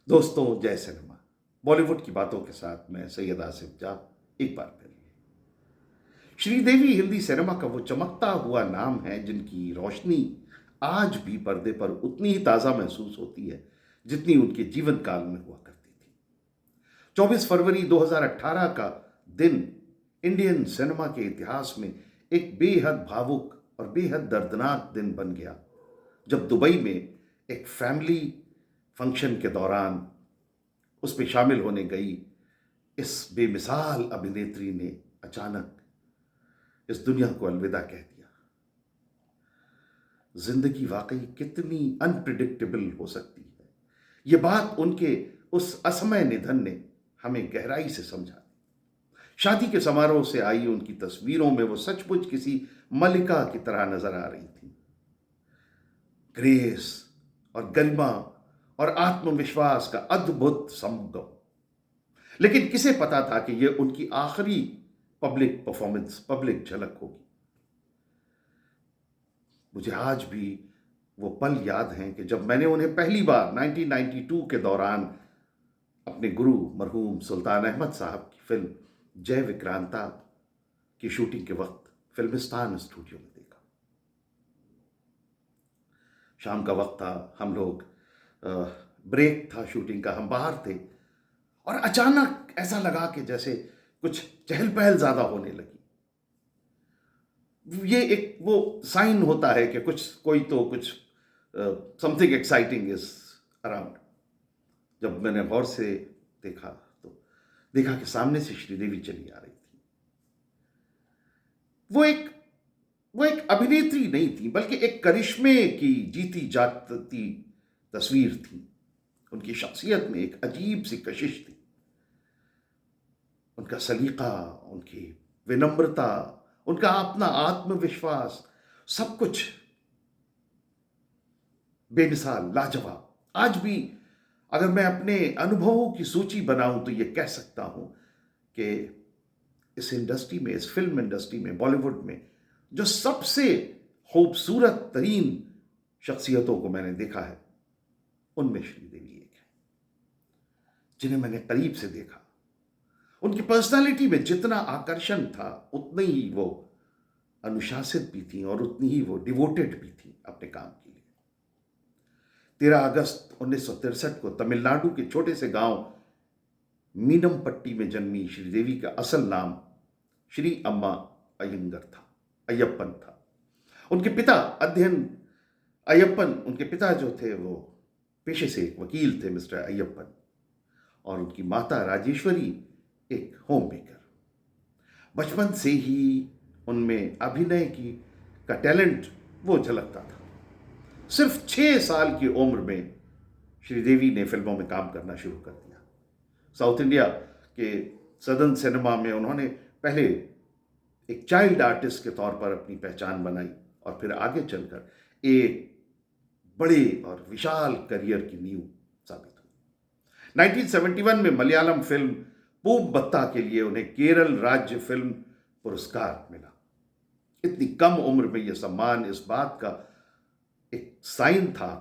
दोस्तों, जय सिनेमा। बॉलीवुड की बातों के साथ मैं सैयद आसिफ जाह एक बार फिर। श्रीदेवी हिंदी सिनेमा का वो चमकता हुआ नाम है जिनकी रोशनी आज भी पर्दे पर उतनी ही ताज़ा महसूस होती है जितनी उनके जीवन काल में हुआ करती थी। 24 फरवरी 2018 का दिन इंडियन सिनेमा के इतिहास में एक बेहद भावुक और बेहद दर्दनाक दिन बन गया, जब दुबई में एक फैमिली फंक्शन के दौरान उसमें शामिल होने गई इस बेमिसाल अभिनेत्री ने अचानक इस दुनिया को अलविदा कह दिया। जिंदगी वाकई कितनी अनप्रिडिक्टेबल हो सकती है, ये बात उनके उस असमय निधन ने हमें गहराई से समझा दी। शादी के समारोह से आई उनकी तस्वीरों में वो सचमुच किसी मलिका की तरह नजर आ रही थी। ग्रेस और गरिमा और आत्मविश्वास का अद्भुत संगम। लेकिन किसे पता था कि यह उनकी आखिरी पब्लिक परफॉर्मेंस, पब्लिक झलक होगी। मुझे आज भी वो पल याद हैं कि जब मैंने उन्हें पहली बार 1992 के दौरान अपने गुरु मरहूम सुल्तान अहमद साहब की फिल्म जय विक्रांता की शूटिंग के वक्त फिल्मिस्तान स्टूडियो में देखा। शाम का वक्त था, हम लोग ब्रेक था शूटिंग का, हम बाहर थे और अचानक ऐसा लगा कि जैसे कुछ चहल पहल ज्यादा होने लगी। ये एक वो साइन होता है कि कुछ समथिंग एक्साइटिंग इज अराउंड। जब मैंने गौर से देखा तो देखा कि सामने से श्रीदेवी चली आ रही थी। वो एक अभिनेत्री नहीं थी, बल्कि एक करिश्मे की जीती जागती तस्वीर थी। उनकी शख्सियत में एक अजीब सी कशिश थी। उनका सलीका, उनकी विनम्रता, उनका अपना आत्मविश्वास, सब कुछ बेमिसाल, लाजवाब। आज भी अगर मैं अपने अनुभवों की सूची बनाऊं तो यह कह सकता हूं कि इस इंडस्ट्री में, इस फिल्म इंडस्ट्री में, बॉलीवुड में जो सबसे खूबसूरत तरीन शख्सियतों को मैंने देखा है, उनमें श्रीदेवी एक है, जिन्हें मैंने करीब से देखा। उनकी पर्सनालिटी में जितना आकर्षण था, उतनी ही वो अनुशासित भी थी और उतनी ही वो डिवोटेड भी थी अपने काम के लिए। 13 अगस्त 1963 को तमिलनाडु के छोटे से गांव मीनमपट्टी में जन्मी श्रीदेवी का असल नाम श्री अम्मा अय्यप्पन था। उनके पिता उनके पिता जो थे वो पेशे से एक वकील थे, मिस्टर अय्यप्पन, और उनकी माता राजेश्वरी एक होम मेकर। बचपन से ही उनमें अभिनय की का टैलेंट वो झलकता था। सिर्फ 6 साल की उम्र में श्रीदेवी ने फिल्मों में काम करना शुरू कर दिया। साउथ इंडिया के सदर्न सिनेमा में उन्होंने पहले एक चाइल्ड आर्टिस्ट के तौर पर अपनी पहचान बनाई और फिर आगे चलकर एक बड़े और विशाल करियर की नींव साबित हुई। 1971 में मलयालम फिल्म पूब बत्ता के लिए उन्हें केरल राज्य फिल्म पुरस्कार मिला। इतनी कम उम्र में यह सम्मान इस बात का एक साइन था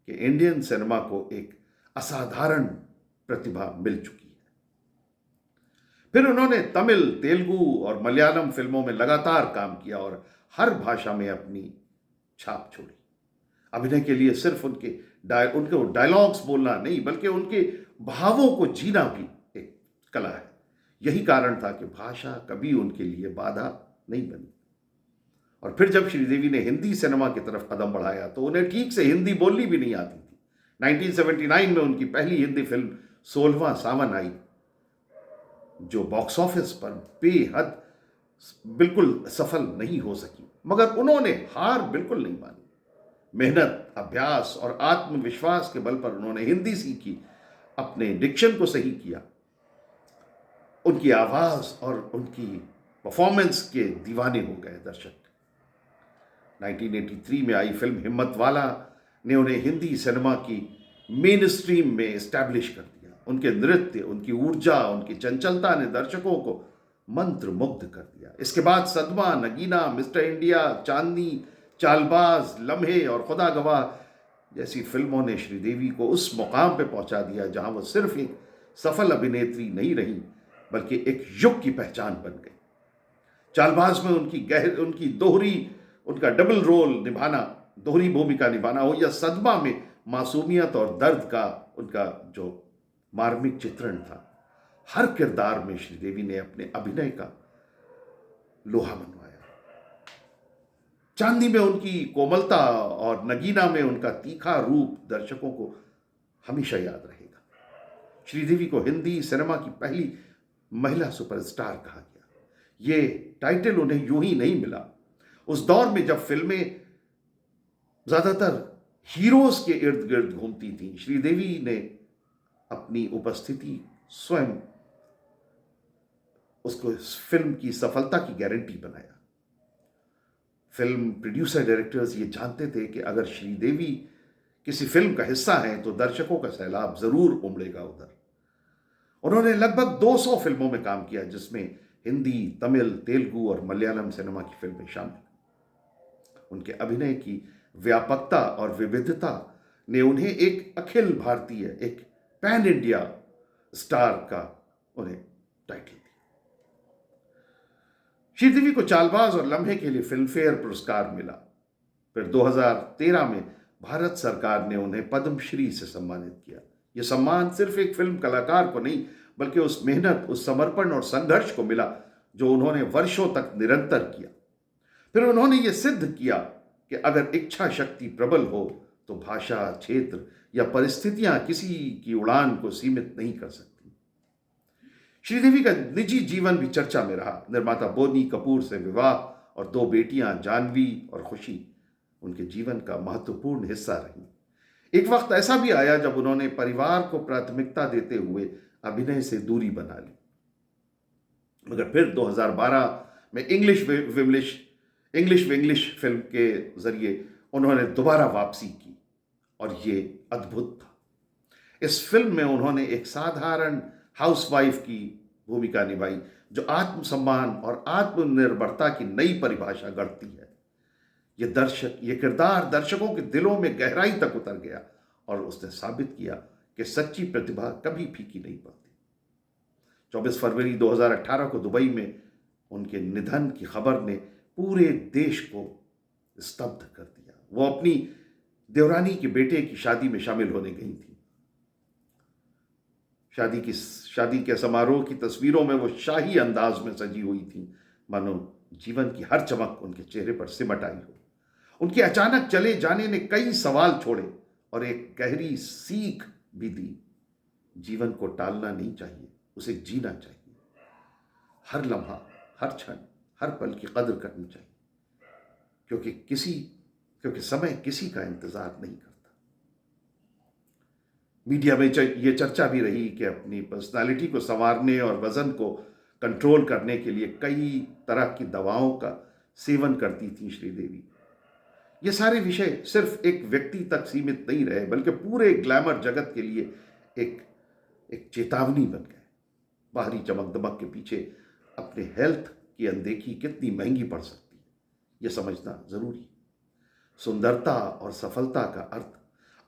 कि इंडियन सिनेमा को एक असाधारण प्रतिभा मिल चुकी है। फिर उन्होंने तमिल, तेलुगु और मलयालम फिल्मों में लगातार काम किया और हर भाषा में अपनी छाप छोड़ी। अभिनय के लिए सिर्फ उनके डायलॉग्स बोलना नहीं, बल्कि उनके भावों को जीना भी एक कला है। यही कारण था कि भाषा कभी उनके लिए बाधा नहीं बनी। और फिर जब श्रीदेवी ने हिंदी सिनेमा की तरफ कदम बढ़ाया तो उन्हें ठीक से हिंदी बोलनी भी नहीं आती थी। 1979 में उनकी पहली हिंदी फिल्म 16वां सावन आई, जो बॉक्स ऑफिस पर बेहद बिल्कुल सफल नहीं हो सकी, मगर उन्होंने हार बिल्कुल नहीं मानी। मेहनत, अभ्यास और आत्मविश्वास के बल पर उन्होंने हिंदी सीखी, अपने डिक्शन को सही किया। उनकी आवाज और उनकी परफॉर्मेंस के दीवाने हो गए दर्शक। 1983 में आई फिल्म हिम्मत वाला ने उन्हें हिंदी सिनेमा की मेन स्ट्रीम में एस्टैब्लिश कर दिया। उनके नृत्य, उनकी ऊर्जा, उनकी चंचलता ने दर्शकों को मंत्रमुग्ध कर दिया। इसके बाद सदमा, नगीना, मिस्टर इंडिया, चांदनी, चालबाज, लम्हे और खुदा गवाह जैसी फिल्मों ने श्रीदेवी को उस मुकाम पे पहुंचा दिया जहां वो सिर्फ एक सफल अभिनेत्री नहीं रही, बल्कि एक युग की पहचान बन गई। चालबाज में उनकी दोहरी, उनका डबल रोल निभाना, दोहरी भूमिका निभाना हो, या सदमा में मासूमियत और दर्द का उनका जो मार्मिक चित्रण था, हर किरदार में श्रीदेवी ने अपने अभिनय का लोहा मनवाया। चांदी में उनकी कोमलता और नगीना में उनका तीखा रूप दर्शकों को हमेशा याद रहेगा। श्रीदेवी को हिंदी सिनेमा की पहली महिला सुपरस्टार कहा गया। ये टाइटल उन्हें यूं ही नहीं मिला। उस दौर में जब फिल्में ज्यादातर हीरोज के इर्द गिर्द घूमती थीं, श्रीदेवी ने अपनी उपस्थिति स्वयं उसको इस फिल्म की सफलता की गारंटी बनाया। फिल्म प्रोड्यूसर डायरेक्टर्स ये जानते थे कि अगर श्रीदेवी किसी फिल्म का हिस्सा है तो दर्शकों का सैलाब जरूर उमड़ेगा उधर। उन्होंने लगभग 200 फिल्मों में काम किया, जिसमें हिंदी, तमिल, तेलुगु और मलयालम सिनेमा की फिल्में शामिल। उनके अभिनय की व्यापकता और विविधता ने उन्हें एक अखिल भारतीय, एक पैन इंडिया स्टार का उन्हें टाइटल दिया। श्रीदेवी को चालबाज और लम्हे के लिए फिल्म फेयर पुरस्कार मिला। फिर 2013 में भारत सरकार ने उन्हें पद्मश्री से सम्मानित किया। यह सम्मान सिर्फ एक फिल्म कलाकार को नहीं, बल्कि उस मेहनत, उस समर्पण और संघर्ष को मिला जो उन्होंने वर्षों तक निरंतर किया। फिर उन्होंने यह सिद्ध किया कि अगर इच्छा शक्ति प्रबल हो तो भाषा, क्षेत्र या परिस्थितियां किसी की उड़ान को सीमित नहीं कर सकती। श्रीदेवी का निजी जीवन भी चर्चा में रहा। निर्माता बोनी कपूर से विवाह और 2 बेटियां जानवी और खुशी उनके जीवन का महत्वपूर्ण हिस्सा रही। एक वक्त ऐसा भी आया जब उन्होंने परिवार को प्राथमिकता देते हुए अभिनय से दूरी बना ली, मगर फिर 2012 में इंग्लिश विंग्लिश फिल्म के जरिए उन्होंने दोबारा वापसी की, और ये अद्भुत था। इस फिल्म में उन्होंने एक साधारण हाउसवाइफ की भूमिका निभाई जो आत्मसम्मान और आत्मनिर्भरता की नई परिभाषा गढ़ती है। ये किरदार दर्शकों के दिलों में गहराई तक उतर गया और उसने साबित किया कि सच्ची प्रतिभा कभी फीकी नहीं पड़ती। 24 फरवरी 2018 को दुबई में उनके निधन की खबर ने पूरे देश को स्तब्ध कर दिया। वो अपनी देवरानी के बेटे की शादी में शामिल होने गई थी। शादी के समारोह की तस्वीरों में वो शाही अंदाज में सजी हुई थी, मानो जीवन की हर चमक उनके चेहरे पर सिमट आई हो। उनके अचानक चले जाने ने कई सवाल छोड़े और एक गहरी सीख भी दी। जीवन को टालना नहीं चाहिए, उसे जीना चाहिए। हर लम्हा, हर क्षण, हर पल की कदर करनी चाहिए, क्योंकि समय किसी का इंतजार नहीं करता। मीडिया में ये चर्चा भी रही कि अपनी पर्सनालिटी को संवारने और वजन को कंट्रोल करने के लिए कई तरह की दवाओं का सेवन करती थी श्रीदेवी। ये सारे विषय सिर्फ एक व्यक्ति तक सीमित नहीं रहे, बल्कि पूरे ग्लैमर जगत के लिए एक चेतावनी बन गए। बाहरी चमक दमक के पीछे अपने हेल्थ की अनदेखी कितनी महंगी पड़ सकती है, यह समझना जरूरी है। सुंदरता और सफलता का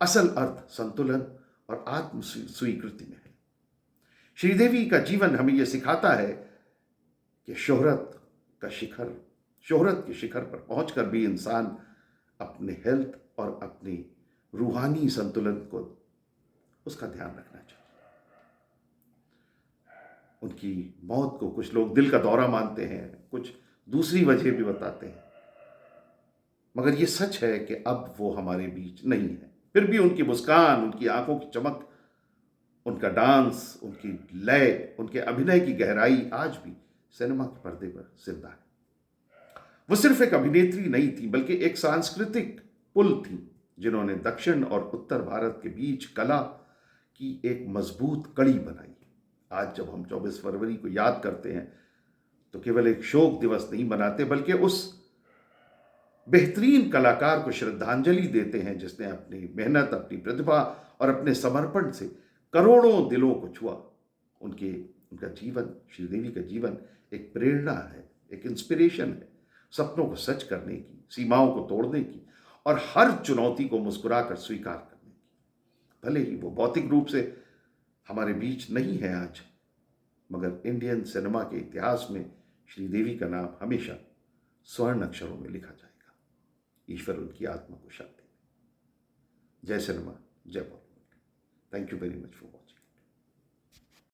असल अर्थ संतुलन और आत्म स्वीकृति में है। श्रीदेवी का जीवन हमें यह सिखाता है कि शोहरत के शिखर पर पहुंचकर भी इंसान अपने हेल्थ और अपनी रूहानी संतुलन को उसका ध्यान रखना चाहिए। उनकी मौत को कुछ लोग दिल का दौरा मानते हैं, कुछ दूसरी वजह भी बताते हैं, मगर यह सच है कि अब वो हमारे बीच नहीं है। फिर भी उनकी मुस्कान, उनकी आंखों की चमक, उनका डांस, उनकी लय, उनके अभिनय की गहराई आज भी सिनेमा के पर्दे पर जिंदा है। वो सिर्फ एक अभिनेत्री नहीं थी, बल्कि एक सांस्कृतिक पुल थी, जिन्होंने दक्षिण और उत्तर भारत के बीच कला की एक मजबूत कड़ी बनाई। आज जब हम 24 फरवरी को याद करते हैं तो केवल एक शोक दिवस नहीं मनाते, बल्कि उस बेहतरीन कलाकार को श्रद्धांजलि देते हैं जिसने अपनी मेहनत, अपनी प्रतिभा और अपने समर्पण से करोड़ों दिलों को छुआ। उनका जीवन, श्रीदेवी का जीवन एक प्रेरणा है, एक इंस्पिरेशन है, सपनों को सच करने की, सीमाओं को तोड़ने की और हर चुनौती को मुस्कुराकर स्वीकार करने की। भले ही वो भौतिक रूप से हमारे बीच नहीं है आज, मगर इंडियन सिनेमा के इतिहास में श्रीदेवी का नाम हमेशा स्वर्ण अक्षरों में लिखा जाएगा। ईश्वर उनकी आत्मा को शांति दे। जय सिनेमा, जय Bollywood. Thank you very much for watching.